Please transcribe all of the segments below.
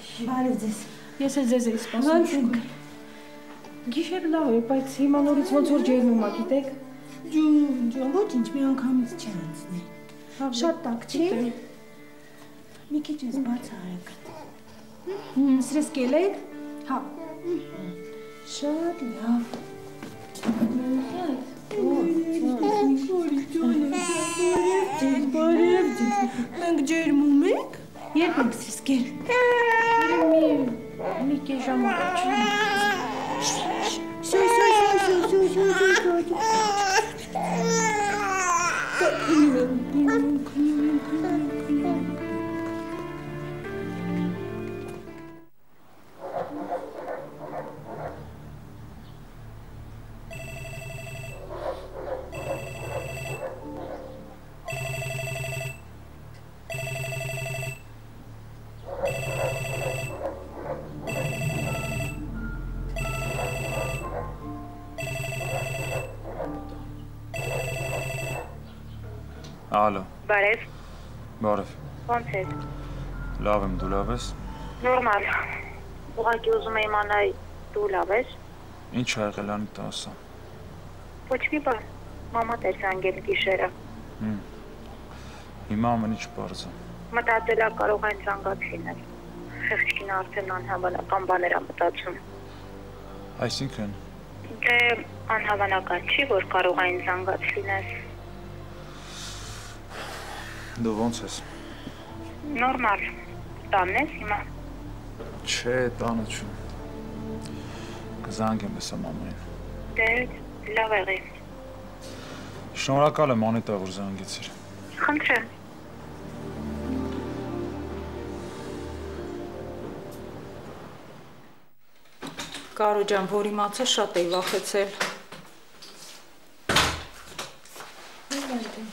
Բարև ձեզ։ Ես էլ ձեզ էի սպասում։ Գիշերը լավ է, բայց հիմա նորից ոնց որ ջերմում ա, գիտեք։ Ջուն, ոչինչ, մի անգամից չի անցնի։ Շատ տաք չի։ Մի քիչ ես բաց արեք։ Սրես կելեք։ Հա։ Շատ լավ։ Բարև ձեզ։ Մենք ջերմում ենք։ Երբ ենք սրսկել։ Մի քիչ ժամ առաջ։ Ալո։ Բարև։ Բարև։ Ոնց ես։ Լավ եմ, դու լավ ես։ Նորմալ։ Ուղղակի ուզում եմ իմանալ դու լավ ես։ Ինչ ա եղել Անիտա ասա։ Ոչ մի բան։ Մամա տես անգել գիշերը։ Հիմա ամեն ինչ պարզ է։ Մտածելա կարող այն զանգած լինել։ Խեղճքին արդեն անհավանական բաներ ա մտածում։ Այսինքն։ Դե անհավանական չի, որ կարող այն զանգած լինես։ Դու ոնց ես։ Նորմալ։ Տանն ես հիմա։ Չէ, տանը չեմ։ Կզանգեմ հեսա մամային։ Դե լավ եղի։ Շնորհակալ եմ Անիտա, որ զանգեցիր։ Խնդրեմ։ Կարո ջան, որ իմացա շատ էի վախեցել։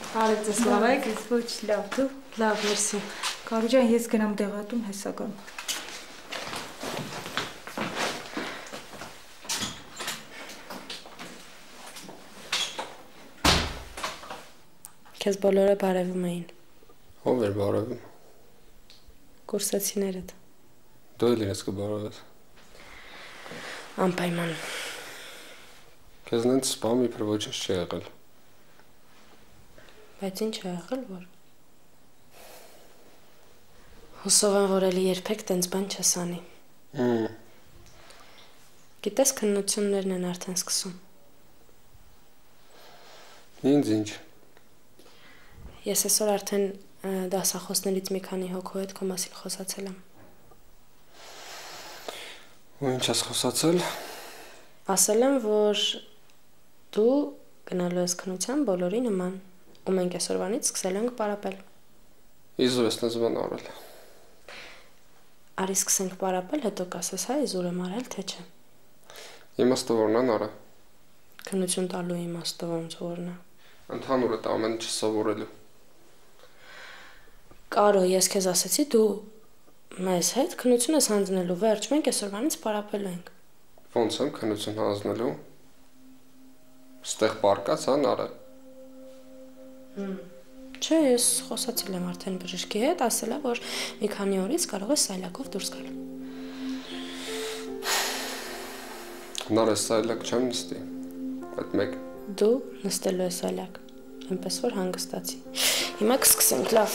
Բարև ձեզ, լավ եք։ Ոչ լավ, դու։ Լավ, մերսի։ Կարո ջան, ես գնամ դեղատուն հեսա գամ։ Քեզ բոլորը բարևում էին։ Ով էր բարևում։ Կուրսացիներդ։ Դու էլ ես կբարևես։ Անպայման։ Քեզ նենց սպամ իբր ոչինչ չի եղել։ Բայց ինչ ա եղել, որ։ Հուսով եմ, որ էլի երբեք տենց բան չես անի։ Գիտես, քննություններն են արդեն սկսում։ Ինձ ինչ։ Ես այսօր արդեն դասախոսներից մի քանի հոգու հետ քո մասին խոսացել եմ։ Ու ինչ ես խոսացել։ Ասել եմ, որ դու գնալու ես քննության բոլորի նման, ու մենք այսօրվանից սկսել ենք պարապել։ Իզուր ես նենց բան արել։ Արի սկսենք պարապել, հետո կասես, հա, իզուր եմ արել, թե չէ։ Իմաստը որն են արա։ Քննություն տալու իմաստը ոնց որն է։ Ընդհանուր է ամեն ինչ սովորելու։ Կարո, ես քեզ ասեցի, դու մեզ հետ քննություն ես հանձնելու, վերջ, մենք այսօրվանից պարապելու ենք։ Ոնց եմ քննություն հանձնելու։ Ստեղ պարկած հա նարը։ Չէ, ես խոսացել եմ արդեն բժշկի հետ, ասել է, որ մի քանի օրից կարող ես սայլակով դուրս գալ։ Նարը սայլակ չեմ նստի։ Այդ մեկ։ Դու նստելու ես սայլակ, այնպես որ հանգստացի։ Հիմա կսկսենք, լավ։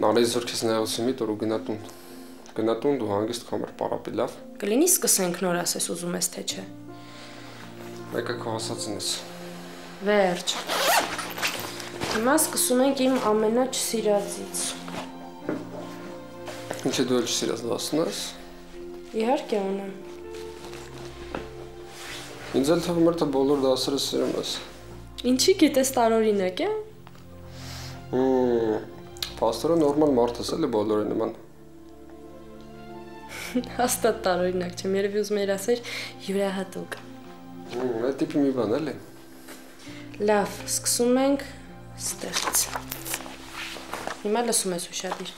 Նարը իզուր քեզ նեղացի մի տոր ու գնատուն։ Գնատուն դու հանգիստ կամեր պարապի, լավ։ Կլինի սկսենք նոր ասես ուզում ես, թե չէ։ Մեկը քո ասածն ես։ Վերջ։ Հիմա սկսում ենք իմ ամենաչսիրածից։ Ինչ է դու էլ չսիրած դասն ես։ Իհարկե ունեմ։ Ինձ էլ թվում էր թե բոլոր դասերը սիրում ես։ Ինչի գիտես տարօրինակ է։ Պաստորը նորմալ մարդ ես էլի բոլորի նման։ Հաստատ տարօրինակ չեմ, երևի ուզում էր ասել յուրահատուկ։ Այդ տիպի մի բան էլի։ Լավ, սկսում ենք ստեղից։ Հիմա լսում ես ուշադիր։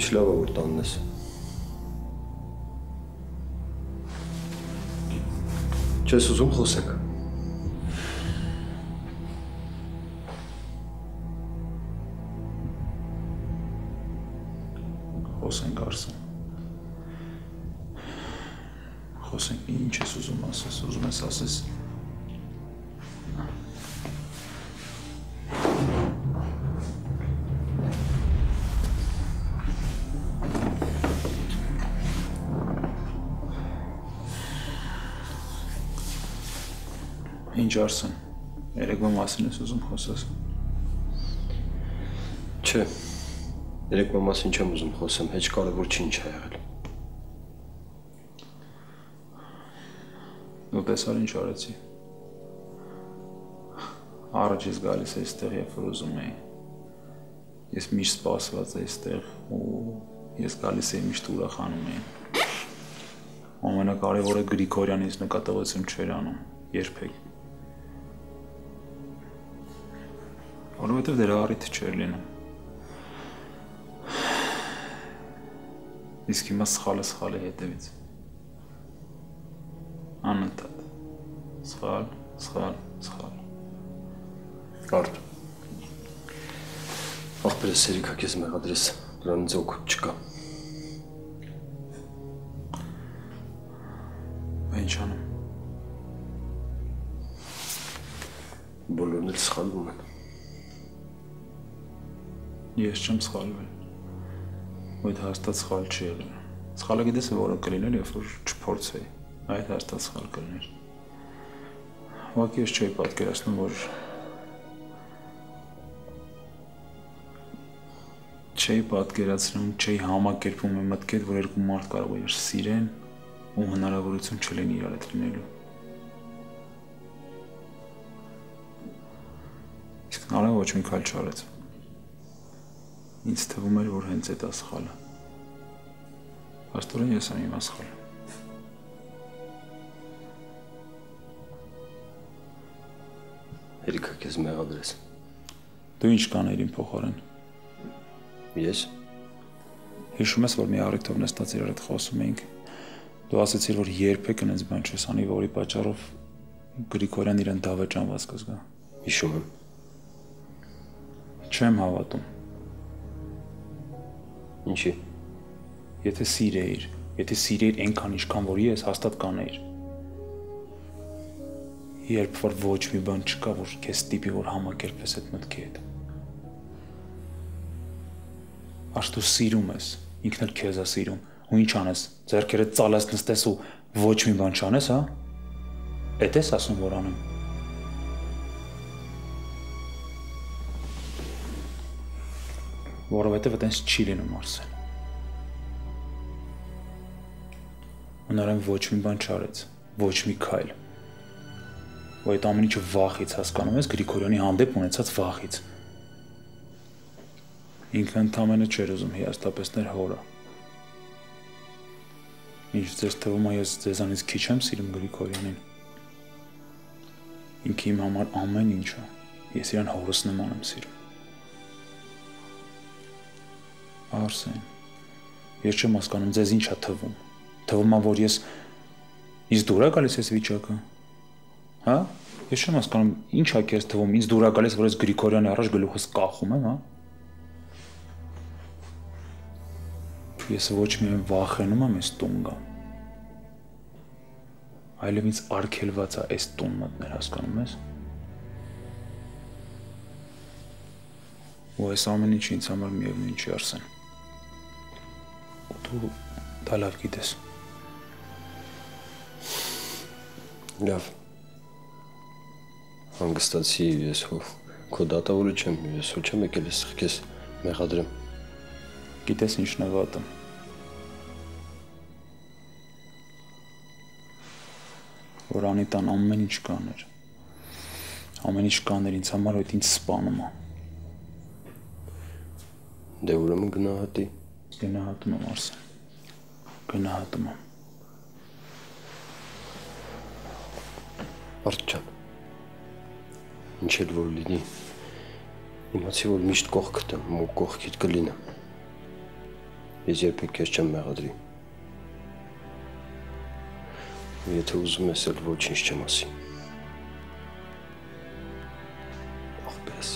Ինչ լավ է, որ տանն ես։ Չես ուզում խոսենք։ Խոսենք Արսեն։ Խոսենք, ինչ ես ուզում ասես, ուզում ես ասես։ Ինչ Արսեն, երեկվա մասին ես ուզում խոսես։ Չէ, երեկվա մասին չեմ ուզում խոսեմ, հեչ կարևոր չի ինչ է եղել։ Դու տեսար ինչ արեցի։ Առաջ ես գալիս այստեղ, երբ որ ուզում էի։ Ես միշտ սպասված էի այստեղ ու ես գալիս էի միշտ ուրախանում էի։ Ամենակարևորը Գրիգորյանից նկատողություն չէր անում, երբեք։ Որովհետև դրա առիթ չէր լինում։ Իսկ հիմա սխալը սխալ է հետևից։ Անընդհատ։ Սխալ։ Արդ։ Ախպերս Երիկա քեզ մեղադրես, դրանից օգուտ չկա։ Ինչ անեմ։ Բոլորն էլ սխալվում են։ Ես չեմ սխալվել։ Այդ հաստատ սխալ չի եղել։ Սխալը գիտես որը կլիներ, երբ որ չփորձեի։ Այդ հաստատ սխալ կլիներ։ Ուղղակի ես չէի պատկերացնում, որ չէի պատկերացնում, չէի համակերպում իմ մտքեր, որ երկու մարդ կարող է սիրեն ու հնարավորություն չլինի իրար հետ լինելու։ Իսկ Նարեկը ոչ մի քայլ չարեց։ Ինձ թվում էր, որ հենց այդ է սխալը։ Աստորեն ես եմ իմ սխալը։ Երիկա քեզ մեղադրես։ Դու ինչ կանեիր իմ փոխարեն։ Ես։ Հիշում ես, որ մի առիթով նստած իրար հետ խոսում էինք։ Դու ասացիր, որ երբեք այնպես բան չես անի, որի պատճառով Գրիգորյան իրեն դավաճանված կզգա։ Հիշում եմ։ Չեմ հավատում։ Ինչի։ Եթե սիրեիր այնքան ինչքան որ ես հաստատ կանեիր։ Երբ որ ոչ մի բան չկա, որ քեզ տիպի որ համակերպես այդ մտքի հետ։ Աշ դու սիրում ես, ինքն էլ քեզ է սիրում, ու ինչ անես, ձեռքերդ ծալած նստես ու ոչ մի բան չանես, հա։ Էդ ես ասում որ անեմ։ Որովհետև այտենց չի լինում Արսեն։ Հնարեն ոչ մի բան չարեց, ոչ մի քայլ։ Ու այդ ամեն ինչը վախից հասկանում ես Գրիգորյանի հանդեպ ունեցած վախից։ Ինքը ընդամենը չէր ուզում հիասթափեցնել հորը։ Ինչ ձեզ թվում է ես ձեզանից քիչ եմ սիրում Գրիգորյանին։ Ինքը իմ համար ամեն ինչ է, ես իրան հորս նման եմ սիրում։ Արսեն, ես չեմ հասկանում ձեզ ինչ է թվում։ Թվում է, որ ես ինձ դուր է գալիս այս վիճակը։ Հա? Ես չեմ հասկանում ինչ է քեզ թվում, ինձ դուր է գալիս, որ ես Գրիգորյանի առաջ գլուխս կախում եմ, հա? Ես ոչ միայն վախենում եմ այս տուն գամ, այլև ինձ արգելված է այս տուն մտնել, հասկանում ես։ Ու այս ամեն ինչը ինձ համար միևնույն չի Արսեն։ Դու դա լավ գիտես։ Լավ։ Հանգստացի ես քո դատավորը չեմ, ես ոչ չեմ եկել ես քեզ մեղադրեմ։ Գիտես ինչ նվատը։ Որ Անիտան ամեն ինչ կաներ։ Ամեն ինչ կաներ ինձ համար, այդ ինձ սպանում է։ Դե ուրեմն գնահատի։ Գնահատում եմ Արսեն։ Գնահատում եմ։ Արդ ջան։ Ինչ էլ որ լինի, իմացի որ միշտ կողքդ եմ, ու կողքիդ կլինեմ։ Ես երբեք քեզ չեմ մեղադրի։ Եթե ուզում ես էլ ոչինչ չեմ ասի։ Ախպերս։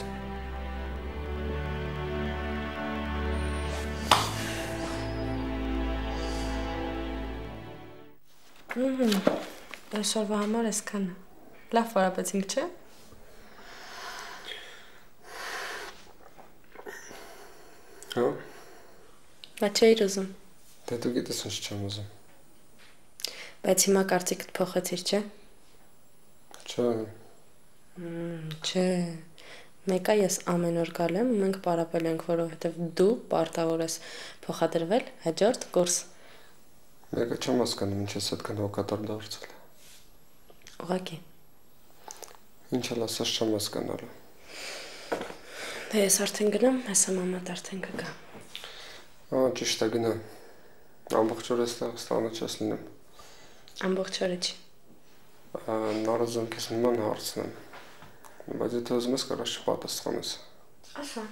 Այսօրվա համար այսքանը։ Լավ վարապեցինք, չէ՞։ Հա։ Բայց չէիր ուզում։ Դե դու գիտես ինչ չեմ ուզում։ Բայց հիմա կարծիքդ փոխեցիր, չէ՞։ Չէ։ Չէ։ Մեկը ես ամեն օր գալ եմ ու մենք պարապել ենք, որովհետև դու պարտավոր ես փոխադրվել հաջորդ կուրս։ Մեկը չեմ հասկանում, ինչ ես այդքան հոգատար դարձել։ Ուղղակի։ Ինչ էլ ասած չեմ հասկանալու։ Դե ես արդեն գնամ, հեսա մամատ արդեն կգա։ Ճիշտ է գնա։ Ամբողջ օրը այստեղ ստանը չես լինեմ։ Ամբողջ օրը չի։ Նորը զոն քեզ նման հարցնեմ։ Բայց եթե ուզում ես կարաս չպատասխանես։ Ասա։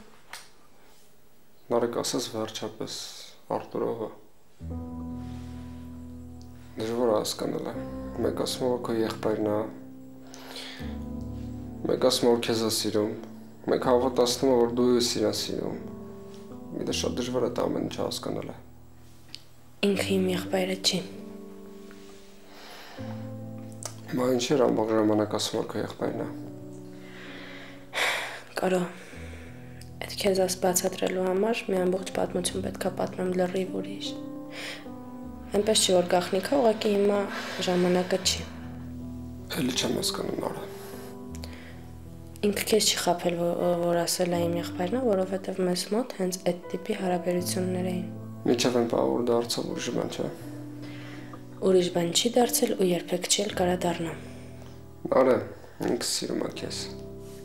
Նորեկ ասես վերջապես Արտուրովը։ Դժվար է հասկանալ է։ Մեկ ասում որ քո եղբայրն է։ Մեկ ասում որ քեզ է սիրում։ Մեկ հավատացնում որ դու ես իրան սիրում։ Գիտես շատ դժվար է դա ամեն ինչ հասկանալ է։ Ինքը իմ եղբայրը չի։ Բա ինչ էր ամբողջ ժամանակ ասում որ քո եղբայրն է։ Կարո։ Այդ քեզ աս բացատրելու համար մի ամբողջ պատմություն պետք է պատմեմ լրիվ ուրիշ։ Այնպես չի որ գախնիկա, ուղղակի հիմա ժամանակը չի։ Էլի չեմ հասկանում նորը։ Ինքը քեզ չի խաբել, որ ասել է իմ եղբայրն է, որովհետև մեզ մոտ հենց այդ տիպի հարաբերություններ էին։ Միջև են բաղուր դարձավ ուրիշ բան չէ։ Ուրիշ բան չի դարձել ու երբեք չի էլ կարա դառնա։ Նորը, ինքս սիրում է քեզ։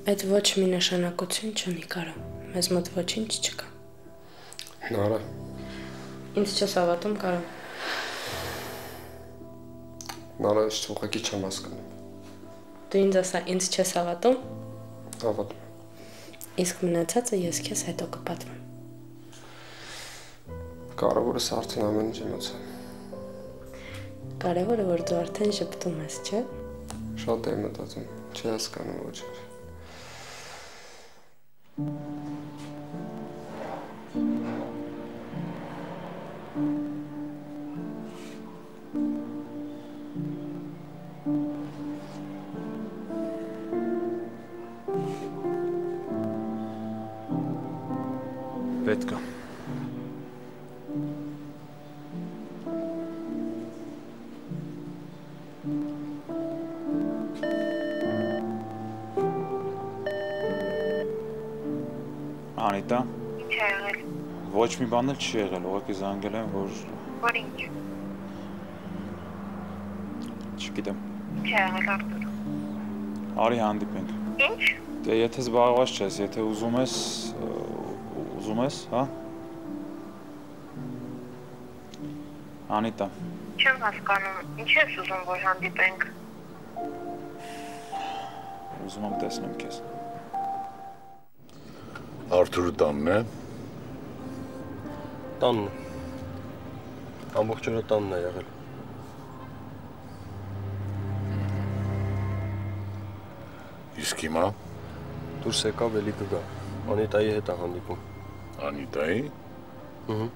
Այդ ոչ մի նշանակություն չունի կարա։ Մեզ մոտ ոչինչ չկա։ Նորը։ Ինձ չես հավատում կարա։ Նորը ես ուղղակի չեմ հասկանում։ Դու ինձ ասա, ինձ չես հավատում։ Հավատում։ Իսկ մնացածը ես քեզ հետո կպատմեմ։ Կարևորը արդեն ամեն ինչ իմացա։ Կարևորը որ դու արդեն շփտում ես, չէ՞։ Շատ եմ մտածում, չի հասկանում ոչինչ։ Պետք է։ Անիտա։ Ինչ է եղել։ Ոչ մի բան էլ չի եղել, ուղղակի զանգել եմ, Որ ինչ։ չգիտեմ։ Ինչ է եղել Արտուր։ Արի հանդիպենք։ Ինչ։ Դե եթե զբաղված չես, եթե ուզում ես, հա։ Անիտա։ Չեմ հասկանում, ինչ ես ուզում որ հանդիպենք։ Ուզում եմ տեսնեմ քեզ։ Արտուրը տանն է։ Տանն է։ Ամբողջ օրը տանն է եղել։ Իսկ հիմա Դուրս եկավ էլի կգա։ Անիտայի հետ է հանդիպում։ Անիտայի։ Ահա։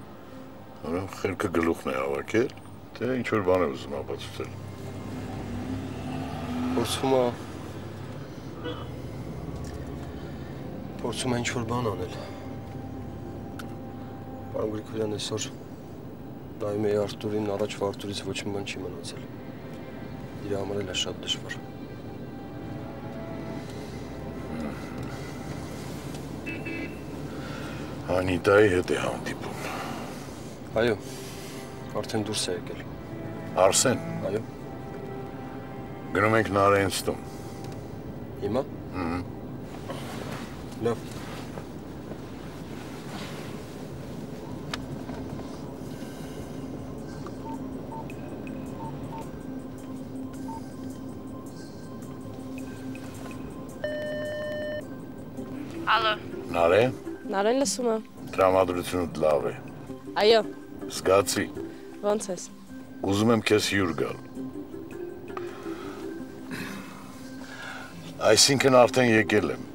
Ուրեմն խելքը գլուխն է հավաքել, թե ինչ որ բան է ուզում ապացուցել։ Փորձում է ինչ որ բան անել։ Պարոն Գրիգորյան, այսօր նայում էի Արտուրին, առաջվա Արտուրից ոչ մի բան չի մնացել։ Իր համար էլ է շատ դժվար։ Անիտայի հետ է հանդիպում։ Այո, արդեն դուրս է եկել։ Արսեն։ Այո։ Գնում ենք Նարէնց տուն։ Հիմա։ Լավ։ Ալո։ Նարէ, Նարեն լսում է։ տրամադրությունդ լավ է։ Այո։ Զգացի։ Ոնց ես։ Ուզում եմ քեզ հյուր գալ։ Այսինքն արդեն եկել եմ։